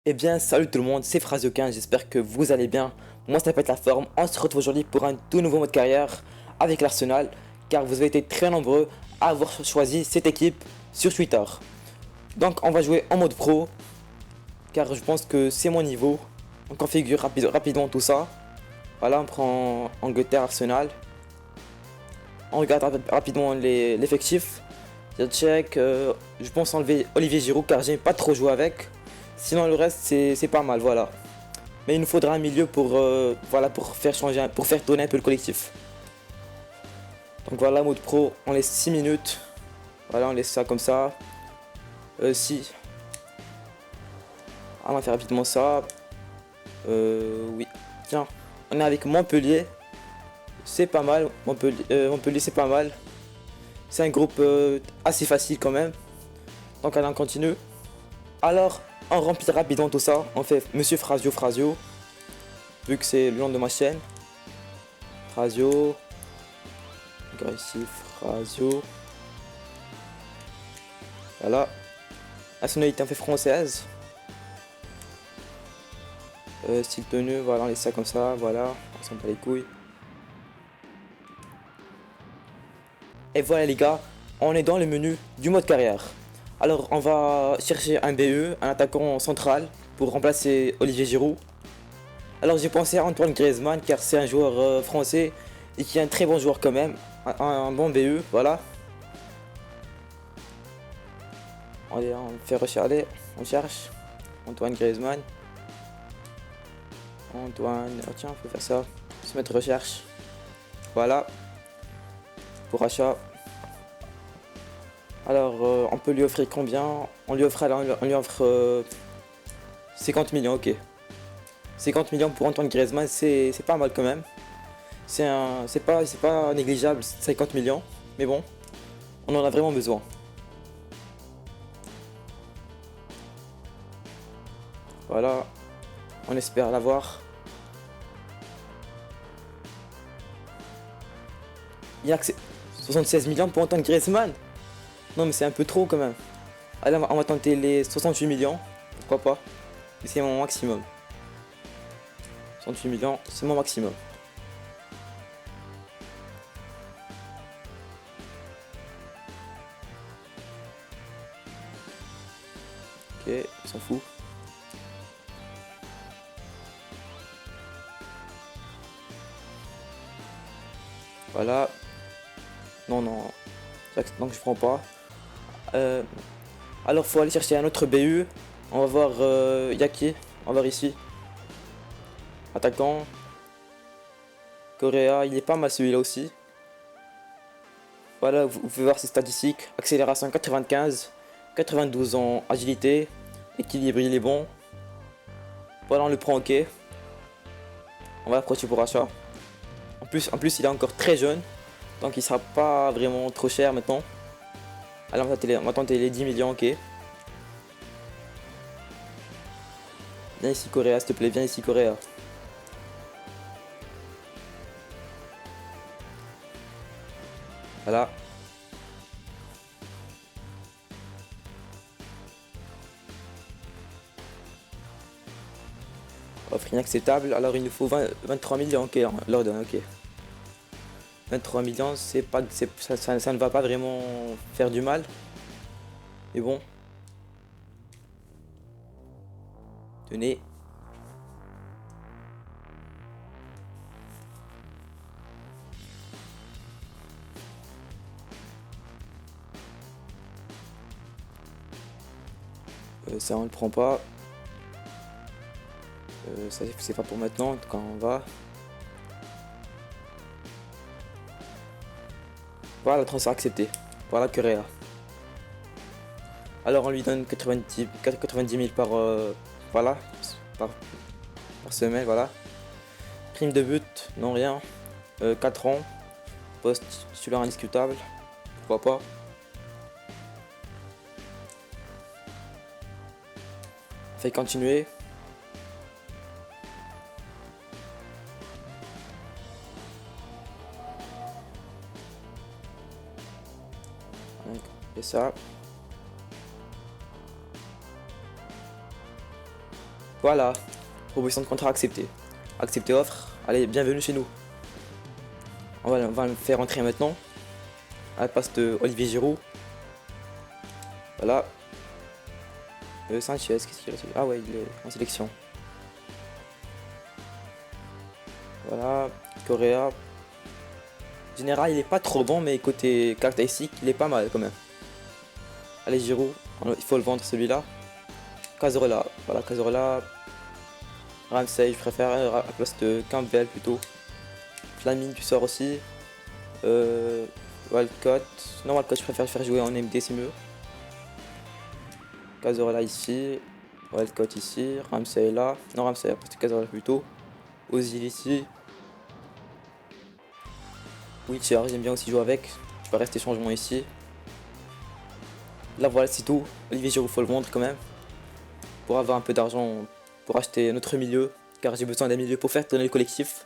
Eh bien, salut tout le monde, c'est Phrasequin, j'espère que vous allez bien. Moi, ça pète la forme. On se retrouve aujourd'hui pour un tout nouveau mode carrière avec l'Arsenal, car vous avez été très nombreux à avoir choisi cette équipe sur Twitter. Donc, on va jouer en mode pro, car je pense que c'est mon niveau. On configure rapidement tout ça. Voilà, on prend Angleterre, Arsenal. On regarde rapidement l'effectif. Je check, je pense enlever Olivier Giroud, car j'aime pas trop jouer avec. Sinon, le reste, c'est pas mal, voilà. Mais il nous faudra un milieu pour, voilà, pour faire changer, pour faire tourner un peu le collectif. Donc voilà, mode pro, on laisse 6 minutes. Voilà, on laisse ça comme ça. Si. On va faire rapidement ça. Oui. Tiens, on est avec Montpellier. C'est pas mal. Montpellier, c'est pas mal. C'est un groupe assez facile quand même. Donc allez, on continue. Alors, on remplit rapidement tout ça. On fait Monsieur Frasio, vu que c'est le nom de ma chaîne. Frasio. Agressif, Frasio. Voilà. Nationalité en fait française. Style tenue, voilà, on laisse ça comme ça, voilà. On s'en bat les couilles. Et voilà les gars, on est dans le menu du mode carrière. Alors on va chercher un BE, un attaquant central, pour remplacer Olivier Giroud. Alors j'ai pensé à Antoine Griezmann car c'est un joueur français et qui est un très bon joueur quand même. Un bon BE, voilà. Allez, on fait rechercher, on cherche. Antoine Griezmann. Antoine, oh tiens, on peut faire ça. Se mettre recherche. Voilà. Pour achat. Alors, on peut lui offrir combien? On lui offre, alors, on lui offre 50 millions, ok. 50 millions pour Antoine Griezmann, c'est pas mal quand même. C'est pas négligeable, 50 millions. Mais bon, on en a vraiment besoin. Voilà. On espère l'avoir. Il y a que 76 millions pour Antoine Griezmann. Non mais c'est un peu trop quand même. Allez, on va tenter les 68 millions. Pourquoi pas. Mais c'est mon maximum. 68 millions, c'est mon maximum. Ok, on s'en fout. Voilà. Non, non. Donc je prends pas. Alors faut aller chercher un autre BU. On va voir Yaki. On va voir ici. Attaquant. Correa, il est pas mal celui-là aussi. Voilà, vous pouvez voir ses statistiques. Accélération 95. 92 en agilité. Équilibre, il est bon. Voilà, on le prend, ok. On va l'approcher pour achat. En plus, il est encore très jeune. Donc il sera pas vraiment trop cher maintenant. Allez, on va tenter les 10 millions, ok. Viens ici Correa, s'il te plaît, viens ici Correa. Voilà. Offre inacceptable, alors il nous faut 23 millions, ok, on leur donne, ok. 23 millions, ça ne va pas vraiment faire du mal. Mais bon. Tenez. Ça on le prend pas. Ça c'est pas pour maintenant, quand on va. Voilà, transfert accepté. Voilà Correa. Alors on lui donne 90 000 par, voilà, par semaine, voilà. Prime de but, non rien. 4 ans. Poste titulaire indiscutable. Pourquoi pas. Fait continuer. Et ça. Voilà. Proposition de contrat acceptée. Accepter offre. Allez, bienvenue chez nous. On va le faire entrer maintenant. À la passe de Olivier Giroud. Voilà. Sanchez, qu'est-ce qu'il a? Ah ouais, il est en sélection. Voilà. Correa. En général, il est pas trop bon, mais côté caractéristique, il est pas mal quand même. Allez, Giroud. Il faut le vendre celui-là. Cazorla. Voilà, Cazorla. Ramsey, je préfère à la place de Campbell plutôt. Flamine, tu sors aussi. Walcott. Non, Walcott, je préfère faire jouer en MD, c'est mieux. Cazorla ici. Walcott ici. Ramsey là. Non, Ramsey à place de Cazorla plutôt. Ozil ici. Witcher, j'aime bien aussi jouer avec. Je peux rester changement ici. Là, voilà, c'est tout. Olivier Giroud, faut le vendre quand même. Pour avoir un peu d'argent pour acheter notre milieu. Car j'ai besoin d'un milieu pour faire tourner le collectif.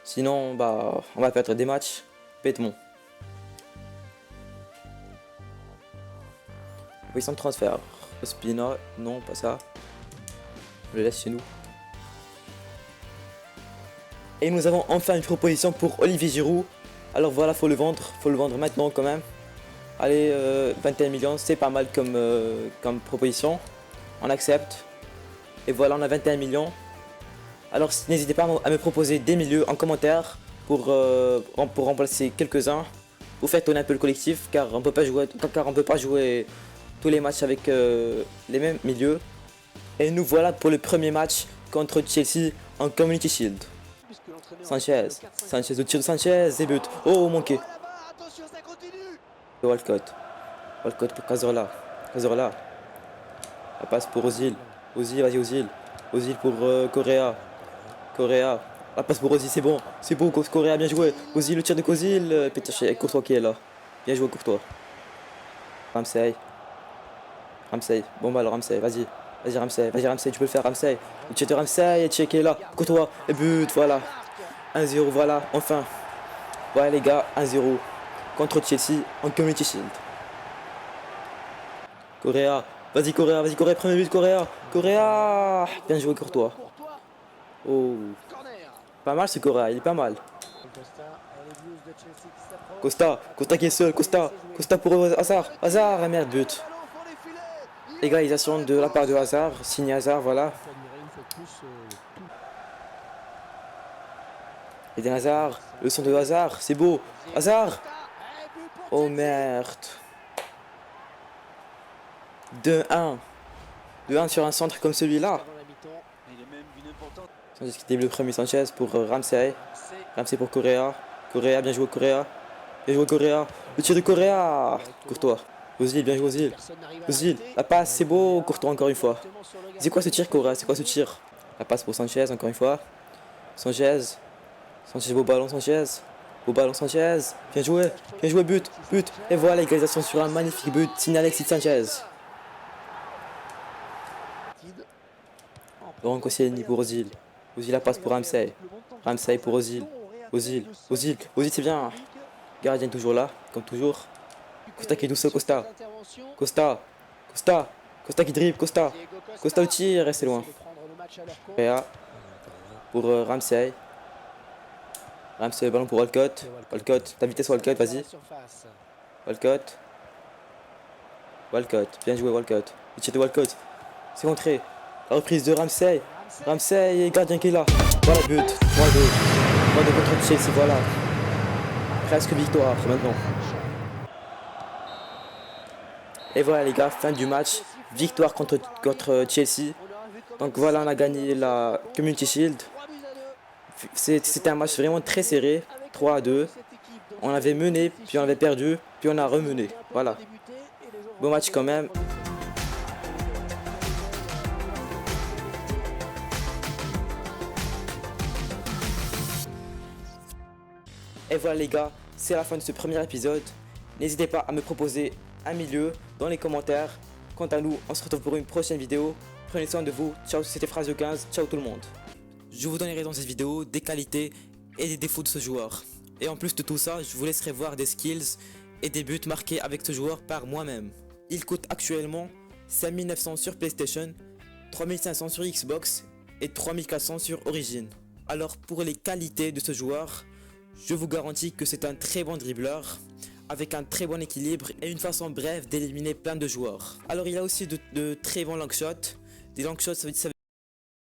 Sinon, bah, on va perdre des matchs. Bêtement. Oui, sans transfert. Ospina, non, pas ça. Je le laisse chez nous. Et nous avons enfin une proposition pour Olivier Giroud. Alors voilà, faut le vendre maintenant quand même. Allez, 21 millions, c'est pas mal comme proposition. On accepte. Et voilà, on a 21 millions. Alors n'hésitez pas à me proposer des milieux en commentaire pour remplacer quelques-uns. Pour faire tourner un peu le collectif, car on peut pas jouer tous les matchs avec les mêmes milieux. Et nous voilà pour le premier match contre Chelsea en Community Shield. Sanchez, le tir de Sanchez et but. Oh, manqué. Walcott pour Cazorla. La passe pour Ozil. Vas-y Ozil. Ozil pour Correa. La passe pour Ozil, c'est bon. Correa, bien joué. Ozil, le tir de Ozil. Putain, Courtois qui est là. Bien joué Courtois. Ramsey. Bon bah alors Ramsey, vas-y Ramsey, tu peux le faire Ramsey. Le tir de Ramsey, et check est là. Courtois, et but, voilà. 1-0, voilà, enfin. Ouais les gars, 1-0 contre Chelsea en Community Shield. Correa, vas-y Correa, premier but Correa. Bien joué Courtois. Oh, pas mal ce Correa, il est pas mal. Costa qui est seul, Costa pour Hazard, merde, but. Égalisation de la part de Hazard, signé Hazard, voilà. Eden Hazard, le son de Hazard, c'est beau. Hazard. Oh merde. 2-1 sur un centre comme celui-là. Sanchez qui débute le premier, Sanchez pour Ramsey pour Correa. Bien joué Correa. Le tir de Correa. Courtois. Ozil, bien joué Ozil. La passe, c'est beau. Courtois encore une fois. C'est quoi ce tir Correa? La passe pour Sanchez encore une fois. Sanchez, beau ballon Sanchez. Bien joué, but. Et voilà l'égalisation sur un magnifique but signé Alexis Sanchez. Laurent Koscielny pour Ozil. La passe pour Ramsey pour Ozil. C'est bien. Gardien toujours là, comme toujours. Costa qui est douce, Costa qui dribble, Costa au tir, et c'est loin. Correa pour Ramsey, le ballon pour Walcott, ta vitesse Walcott, vas-y. Walcott, bien joué Walcott. Le tir de Walcott, c'est contré. La reprise de Ramsey et gardien qui est là. Voilà but, 3-2 contre Chelsea, voilà. Presque victoire maintenant. Et voilà les gars, fin du match. Victoire contre Chelsea. Donc voilà, on a gagné la Community Shield. C'était un match vraiment très serré. 3-2. On avait mené, puis on avait perdu, puis on a remené. Voilà. Bon match quand même. Et voilà les gars, c'est la fin de ce premier épisode. N'hésitez pas à me proposer un milieu dans les commentaires. Quant à nous, on se retrouve pour une prochaine vidéo. Prenez soin de vous. Ciao, c'était Phrasio15. Ciao tout le monde. Je vous donnerai dans cette vidéo des qualités et des défauts de ce joueur. Et en plus de tout ça, je vous laisserai voir des skills et des buts marqués avec ce joueur par moi-même. Il coûte actuellement 5900 sur PlayStation 3500 sur Xbox et 3400 sur Origin. Alors pour les qualités de ce joueur, je vous garantis que c'est un très bon dribbleur, avec un très bon équilibre et une façon brève d'éliminer plein de joueurs. Alors il a aussi de très bons long shots. Des long shots, ça